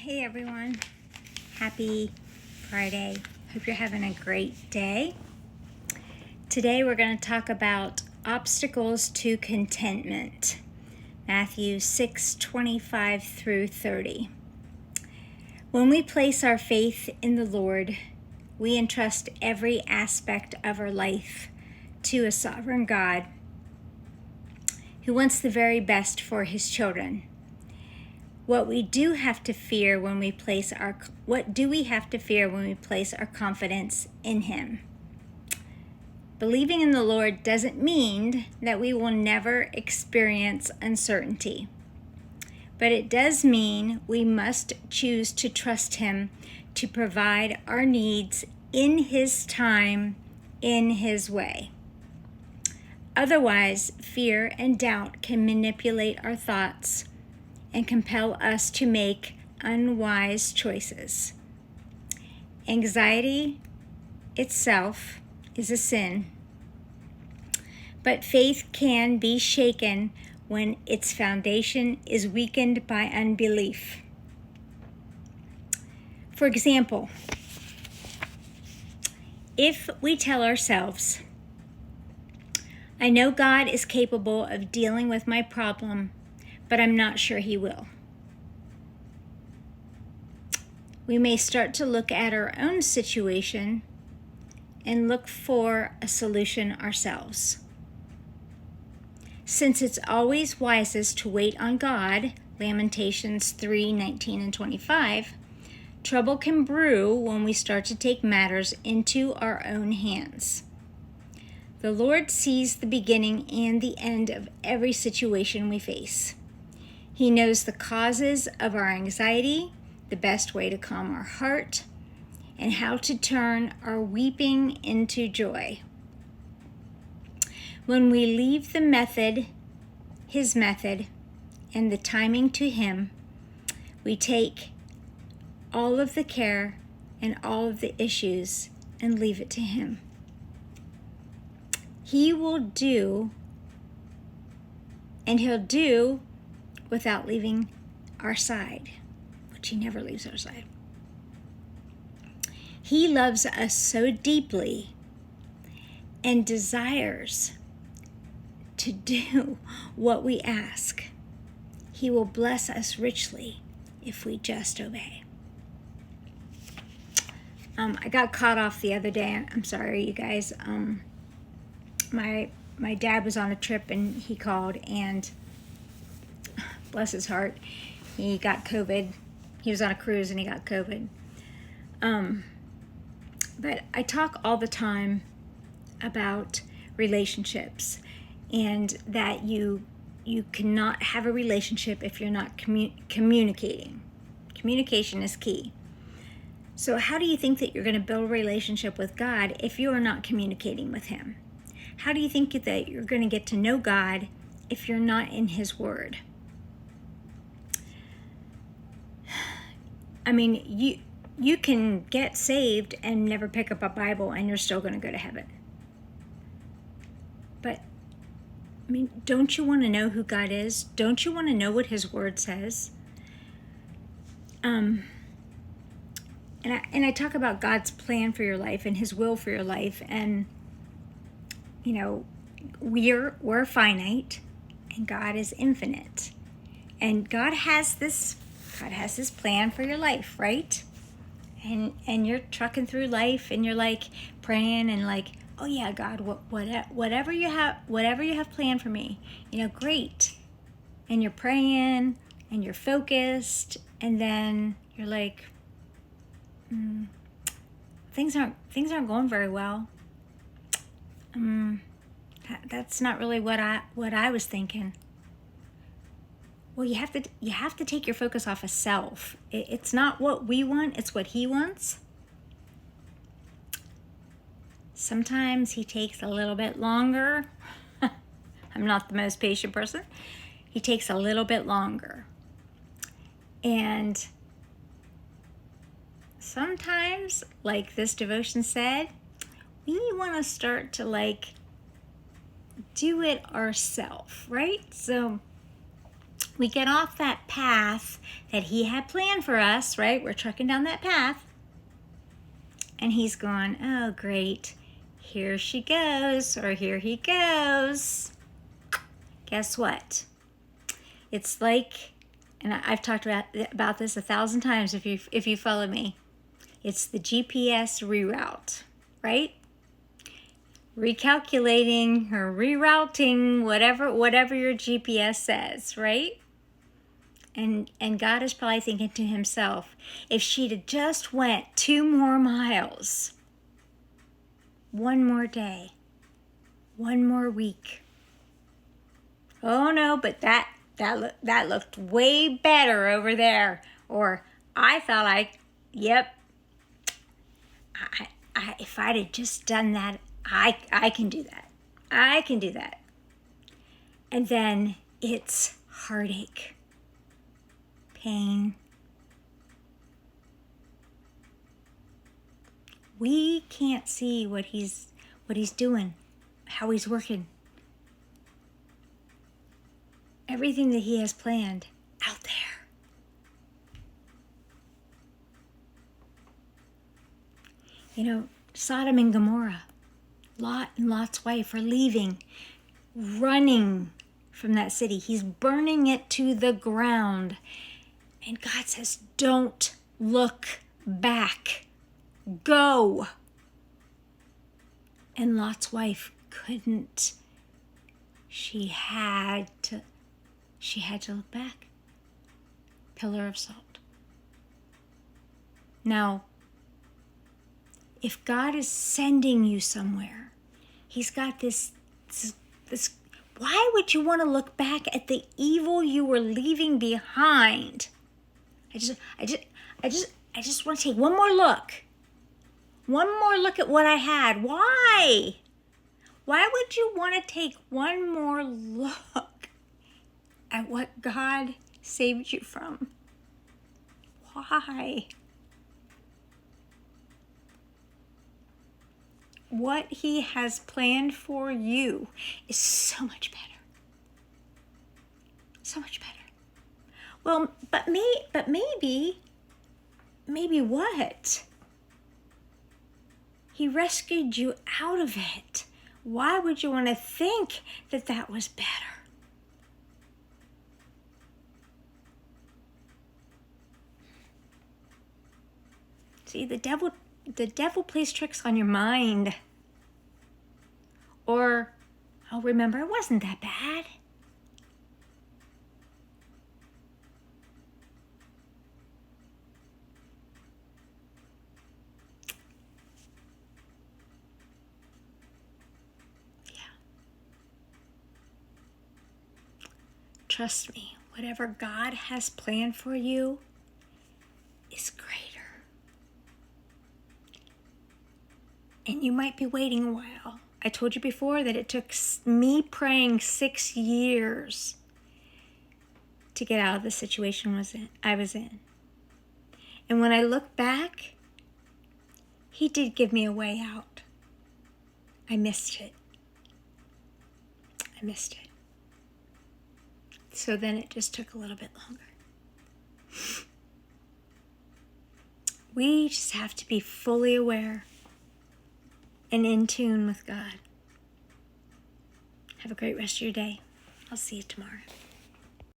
Hey everyone, happy Friday. Hope you're having a great day. Today we're going to talk about obstacles to contentment. Matthew 6:25 through 30. When we place our faith in the Lord, we entrust every aspect of our life to a sovereign God who wants the very best for his children. What do we have to fear when we place our confidence in him? Believing in the Lord doesn't mean that we will never experience uncertainty, but it does mean we must choose to trust him to provide our needs in his time, in his way. Otherwise, fear and doubt can manipulate our thoughts and compel us to make unwise choices. Anxiety itself is a sin, but faith can be shaken when its foundation is weakened by unbelief. For example, if we tell ourselves, "I know God is capable of dealing with my problem, but I'm not sure he will," we may start to look at our own situation and look for a solution ourselves. Since it's always wisest to wait on God, Lamentations 3:19 and 25, trouble can brew when we start to take matters into our own hands. The Lord sees the beginning and the end of every situation we face. He knows the causes of our anxiety, the best way to calm our heart, and how to turn our weeping into joy. When we leave his method, and the timing to him, we take all of the care and all of the issues and leave it to him. He will do, and he'll do without leaving our side, which he never leaves our side. He loves us so deeply and desires to do what we ask. He will bless us richly if we just obey. I got caught off the other day. I'm sorry, you guys. My dad was on a trip and he called, and bless his heart, he got COVID. He was on a cruise and he got COVID. But I talk all the time about relationships, and that you cannot have a relationship if you're not communicating. Communication is key. So how do you think that you're going to build a relationship with God if you are not communicating with him? How do you think that you're going to get to know God if you're not in his word? I mean, you can get saved and never pick up a Bible and you're still going to go to heaven. But, I mean, don't you want to know who God is? Don't you want to know what his word says? And I talk about God's plan for your life and his will for your life. And, you know, we're finite and God is infinite. And God has this plan for your life, right? And you're trucking through life and you're like praying and like, "Oh yeah, God, whatever you have planned for me, great." And you're praying and you're focused, and then you're like, things aren't going very well. That's not really what I was thinking. Well, you have to take your focus off of self. It's not what we want, it's what he wants. Sometimes he takes a little bit longer. I'm not the most patient person. He takes a little bit longer. And sometimes, like this devotion said, we want to start to do it ourselves, right? So we get off that path that he had planned for us, right? We're trucking down that path. And he's going, oh, great. Here she goes, or here he goes. Guess what? It's like, and I've talked about this 1,000 times if you follow me. It's the GPS reroute, right? Recalculating or rerouting, whatever your GPS says, right? And God is probably thinking to himself, if she'd have just went 2 more miles, 1 more day, 1 more week. Oh no, but that looked way better over there. Or I thought if I'd have just done that, I can do that. I can do that. And then it's heartache, pain. We can't see what he's doing, how he's working. Everything that he has planned out there. You know, Sodom and Gomorrah, Lot and Lot's wife are leaving, running from that city. He's burning it to the ground. And God says, don't look back. Go. And Lot's wife couldn't. She had to look back. Pillar of salt. Now, if God is sending you somewhere, he's got this, why would you want to look back at the evil you were leaving behind? I just want to take one more look. One more look at what I had. Why? Why would you want to take one more look at what God saved you from? Why? What he has planned for you is so much better. So much better. Well, but maybe what? He rescued you out of it. Why would you want to think that was better? See, the devil plays tricks on your mind. Or, oh, remember, it wasn't that bad. Yeah. Trust me, whatever God has planned for you is greater. And you might be waiting a while. I told you before that it took me praying 6 years to get out of the situation I was in. And when I look back, he did give me a way out. I missed it. So then it just took a little bit longer. We just have to be fully aware and in tune with God. Have a great rest of your day. I'll see you tomorrow.